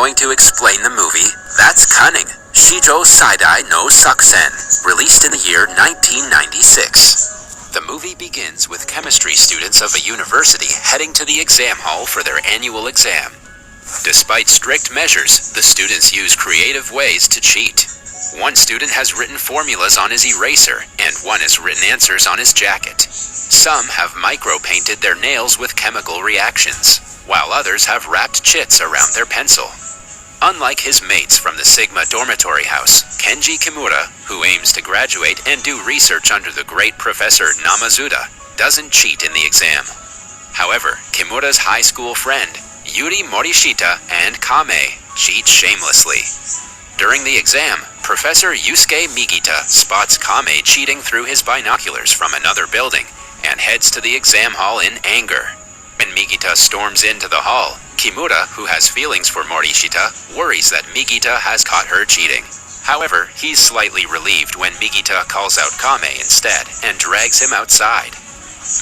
going to explain the movie That's Cunning, Shijo Saidai no Sakusen, released in the year 1996. The movie begins with chemistry students of a university heading to the exam hall for their annual exam. Despite strict measures, the students use creative ways to cheat. One student has written formulas on his eraser, and one has written answers on his jacket. Some have micro-painted their nails with chemical reactions, while others have wrapped chits around their pencil. Unlike his mates from the Sigma dormitory house, Kenji Kimura, who aims to graduate and do research under the great Professor Namazuda, doesn't cheat in the exam. However, Kimura's high school friend, Yuri Morishita and Kame, cheat shamelessly. During the exam, Professor Yusuke Migita spots Kame cheating through his binoculars from another building and heads to the exam hall in anger. When Migita storms into the hall, Kimura, who has feelings for Morishita, worries that Migita has caught her cheating. However, he's slightly relieved when Migita calls out Kame instead and drags him outside.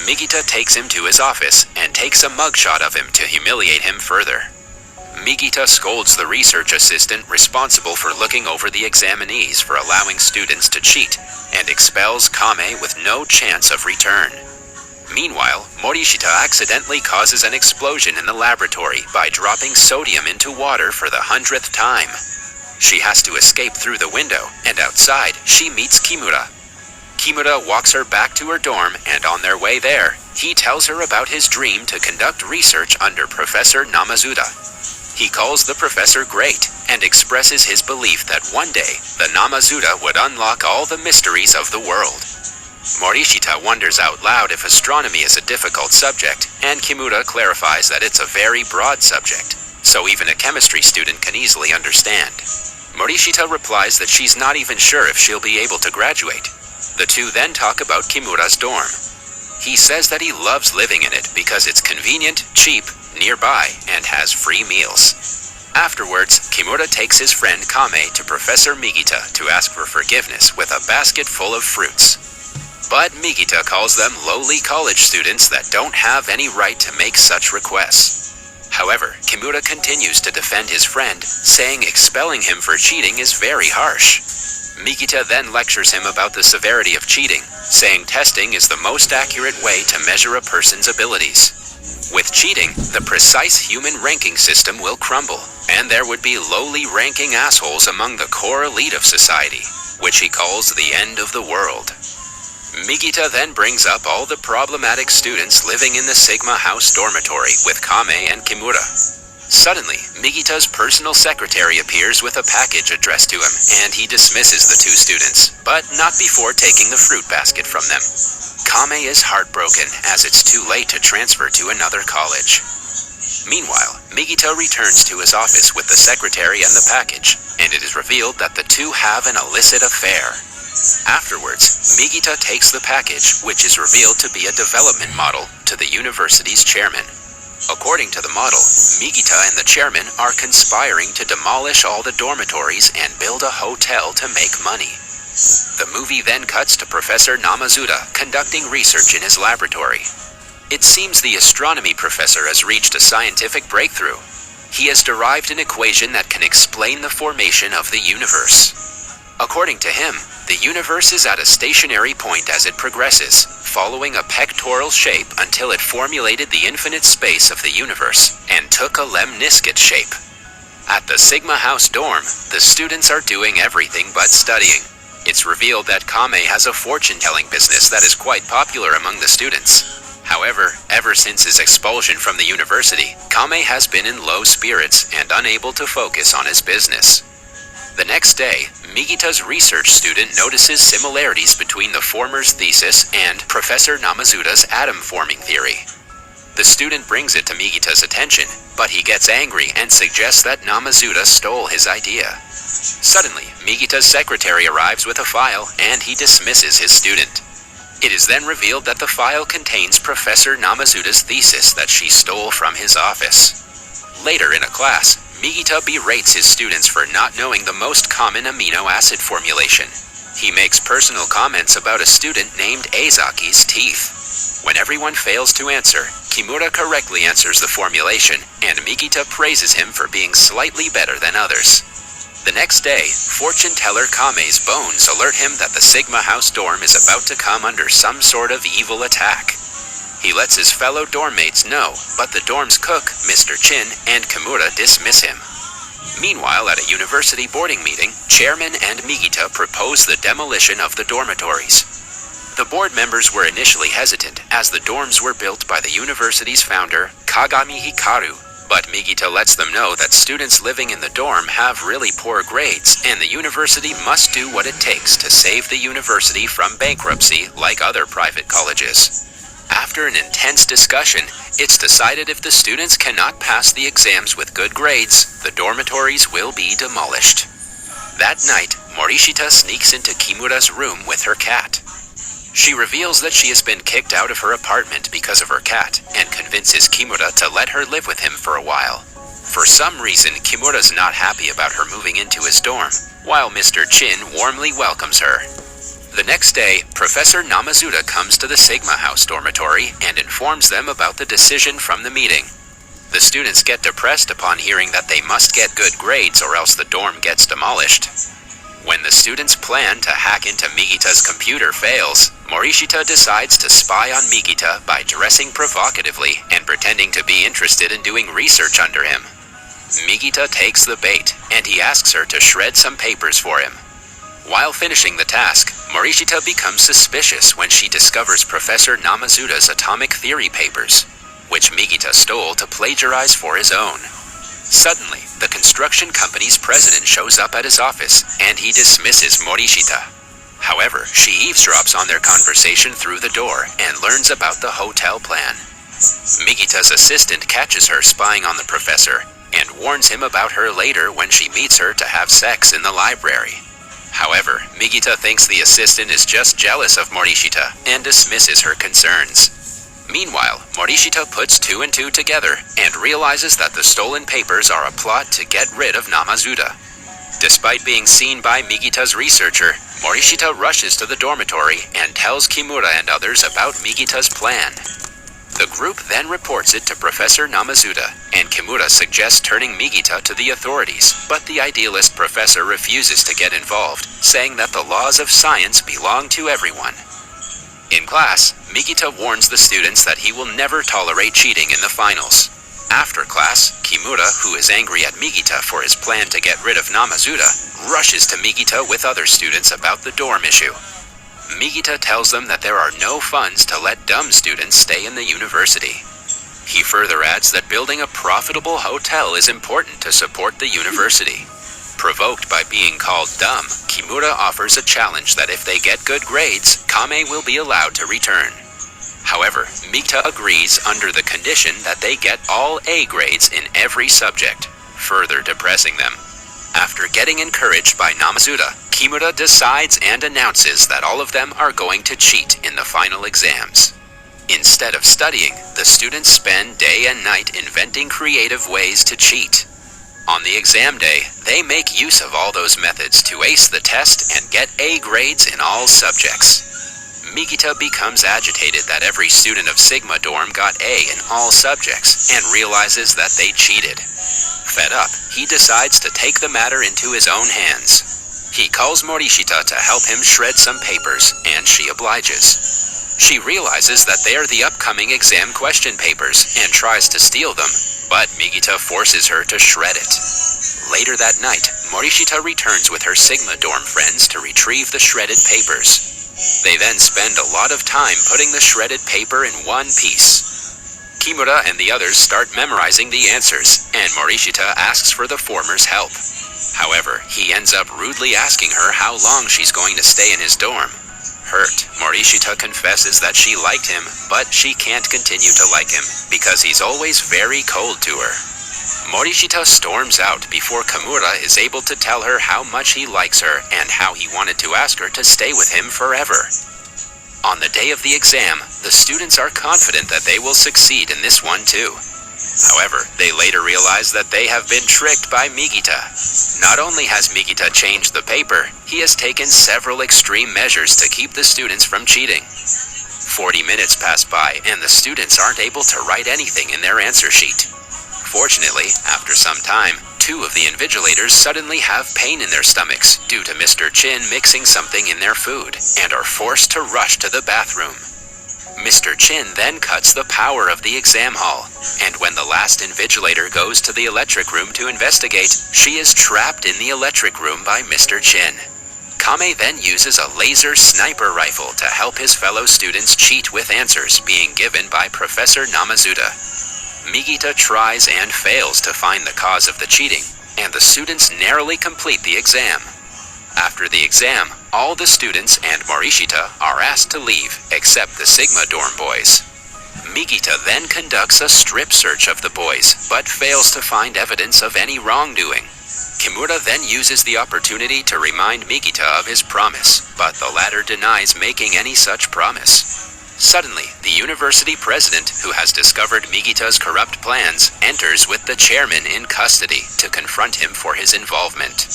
Migita takes him to his office and takes a mugshot of him to humiliate him further. Migita scolds the research assistant responsible for looking over the examinees for allowing students to cheat and expels Kame with no chance of return. Meanwhile, Morishita accidentally causes an explosion in the laboratory by dropping sodium into water for the 100th time. She has to escape through the window, and outside, she meets Kimura. Kimura walks her back to her dorm, and on their way there, he tells her about his dream to conduct research under Professor Namazuda. He calls the professor great, and expresses his belief that one day, the Namazuda would unlock all the mysteries of the world. Morishita wonders out loud if astronomy is a difficult subject, and Kimura clarifies that it's a very broad subject, so even a chemistry student can easily understand. Morishita replies that she's not even sure if she'll be able to graduate. The two then talk about Kimura's dorm. He says that he loves living in it because it's convenient, cheap, nearby, and has free meals. Afterwards, Kimura takes his friend Kame to Professor Migita to ask for forgiveness with a basket full of fruits. But Migita calls them lowly college students that don't have any right to make such requests. However, Kimura continues to defend his friend, saying expelling him for cheating is very harsh. Migita then lectures him about the severity of cheating, saying testing is the most accurate way to measure a person's abilities. With cheating, the precise human ranking system will crumble, and there would be lowly ranking assholes among the core elite of society, which he calls the end of the world. Migita then brings up all the problematic students living in the Sigma House dormitory with Kame and Kimura. Suddenly, Migita's personal secretary appears with a package addressed to him, and he dismisses the two students, but not before taking the fruit basket from them. Kame is heartbroken, as it's too late to transfer to another college. Meanwhile, Migita returns to his office with the secretary and the package, and it is revealed that the two have an illicit affair. Afterwards, Migita takes the package, which is revealed to be a development model, to the university's chairman. According to the model, Migita and the chairman are conspiring to demolish all the dormitories and build a hotel to make money. The movie then cuts to Professor Namazuda conducting research in his laboratory. It seems the astronomy professor has reached a scientific breakthrough. He has derived an equation that can explain the formation of the universe. According to him, the universe is at a stationary point as it progresses, following a pectoral shape until it formulated the infinite space of the universe and took a lemniscate shape. At the Sigma House dorm, the students are doing everything but studying. It's revealed that Kame has a fortune-telling business that is quite popular among the students. However, ever since his expulsion from the university, Kame has been in low spirits and unable to focus on his business. The next day, Migita's research student notices similarities between the former's thesis and Professor Namazuda's atom-forming theory. The student brings it to Migita's attention, but he gets angry and suggests that Namazuda stole his idea. Suddenly, Migita's secretary arrives with a file, and he dismisses his student. It is then revealed that the file contains Professor Namazuda's thesis that she stole from his office. Later in a class, Migita berates his students for not knowing the most common amino acid formulation. He makes personal comments about a student named Eizaki's teeth. When everyone fails to answer, Kimura correctly answers the formulation, and Mikita praises him for being slightly better than others. The next day, fortune teller Kame's bones alert him that the Sigma House dorm is about to come under some sort of evil attack. He lets his fellow dorm mates know, but the dorm's cook, Mr. Chin, and Kimura dismiss him. Meanwhile, at a university boarding meeting, Chairman and Mikita propose the demolition of the dormitories. The board members were initially hesitant, as the dorms were built by the university's founder, Kagami Hikaru, but Mikita lets them know that students living in the dorm have really poor grades, and the university must do what it takes to save the university from bankruptcy like other private colleges. After an intense discussion, it's decided if the students cannot pass the exams with good grades, the dormitories will be demolished. That night, Morishita sneaks into Kimura's room with her cat. She reveals that she has been kicked out of her apartment because of her cat, and convinces Kimura to let her live with him for a while. For some reason, Kimura's not happy about her moving into his dorm, while Mr. Chin warmly welcomes her. The next day, Professor Namazuda comes to the Sigma House dormitory and informs them about the decision from the meeting. The students get depressed upon hearing that they must get good grades or else the dorm gets demolished. When the students' plan to hack into Mikita's computer fails, Morishita decides to spy on Mikita by dressing provocatively and pretending to be interested in doing research under him. Mikita takes the bait, and he asks her to shred some papers for him. While finishing the task, Morishita becomes suspicious when she discovers Professor Namazuda's atomic theory papers, which Mikita stole to plagiarize for his own. Suddenly, the construction company's president shows up at his office, and he dismisses Morishita. However, she eavesdrops on their conversation through the door and learns about the hotel plan. Mikita's assistant catches her spying on the professor and warns him about her later when she meets her to have sex in the library. However, Mikita thinks the assistant is just jealous of Morishita and dismisses her concerns. Meanwhile, Morishita puts two and two together and realizes that the stolen papers are a plot to get rid of Namazuda. Despite being seen by Mikita's researcher, Morishita rushes to the dormitory and tells Kimura and others about Mikita's plan. The group then reports it to Professor Namazuda, and Kimura suggests turning Mikita to the authorities, but the idealist professor refuses to get involved, saying that the laws of science belong to everyone. In class, Mikita warns the students that he will never tolerate cheating in the finals. After class, Kimura, who is angry at Mikita for his plan to get rid of Namazuda, rushes to Mikita with other students about the dorm issue. Mikita tells them that there are no funds to let dumb students stay in the university. He further adds that building a profitable hotel is important to support the university. Provoked by being called dumb, Kimura offers a challenge that if they get good grades, Kame will be allowed to return. However, Mikita agrees under the condition that they get all A grades in every subject, further depressing them. After getting encouraged by Namazuda, Kimura decides and announces that all of them are going to cheat in the final exams. Instead of studying, the students spend day and night inventing creative ways to cheat. On the exam day, they make use of all those methods to ace the test and get A grades in all subjects. Mikita becomes agitated that every student of Sigma dorm got A in all subjects and realizes that they cheated. Fed up, he decides to take the matter into his own hands. He calls Morishita to help him shred some papers, and she obliges. She realizes that they are the upcoming exam question papers and tries to steal them, but Mikita forces her to shred it. Later that night, Morishita returns with her Sigma dorm friends to retrieve the shredded papers. They then spend a lot of time putting the shredded paper in one piece. Kimura and the others start memorizing the answers, and Morishita asks for the former's help. However, he ends up rudely asking her how long she's going to stay in his dorm. Hurt, Morishita confesses that she liked him, but she can't continue to like him because he's always very cold to her. Morishita storms out before Kimura is able to tell her how much he likes her and how he wanted to ask her to stay with him forever. On the day of the exam, the students are confident that they will succeed in this one too. However, they later realize that they have been tricked by Mikita. Not only has Mikita changed the paper, he has taken several extreme measures to keep the students from cheating. 40 minutes pass by and the students aren't able to write anything in their answer sheet. Fortunately, after some time, 2 of the invigilators suddenly have pain in their stomachs due to Mr. Chin mixing something in their food and are forced to rush to the bathroom. Mr. Chin then cuts the power of the exam hall, and when the last invigilator goes to the electric room to investigate, she is trapped in the electric room by Mr. Chin. Kame then uses a laser sniper rifle to help his fellow students cheat with answers being given by Professor Namazuta. Migita tries and fails to find the cause of the cheating, and the students narrowly complete the exam. After the exam, all the students and Morishita are asked to leave, except the Sigma dorm boys. Migita then conducts a strip search of the boys, but fails to find evidence of any wrongdoing. Kimura then uses the opportunity to remind Migita of his promise, but the latter denies making any such promise. Suddenly, the university president, who has discovered Migita's corrupt plans, enters with the chairman in custody to confront him for his involvement.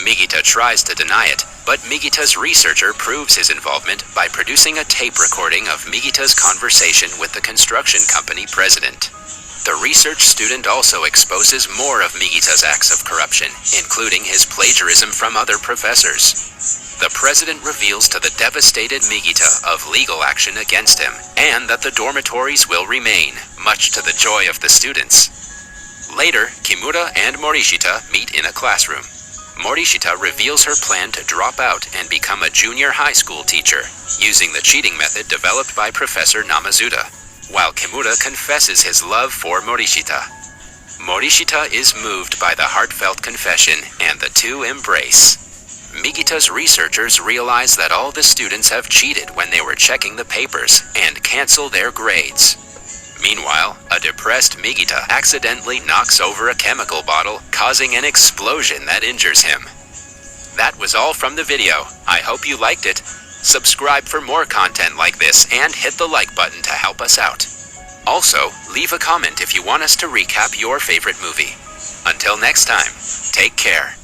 Migita tries to deny it, but Migita's researcher proves his involvement by producing a tape recording of Migita's conversation with the construction company president. The research student also exposes more of Migita's acts of corruption, including his plagiarism from other professors. The president reveals to the devastated Migita of legal action against him, and that the dormitories will remain, much to the joy of the students. Later, Kimura and Morishita meet in a classroom. Morishita reveals her plan to drop out and become a junior high school teacher, using the cheating method developed by Professor Namazuta, while Kimura confesses his love for Morishita. Morishita is moved by the heartfelt confession, and the two embrace. Migita's researchers realize that all the students have cheated when they were checking the papers and cancel their grades. Meanwhile, a depressed Migita accidentally knocks over a chemical bottle, causing an explosion that injures him. That was all from the video. I hope you liked it. Subscribe for more content like this and hit the like button to help us out. Also, leave a comment if you want us to recap your favorite movie. Until next time, take care.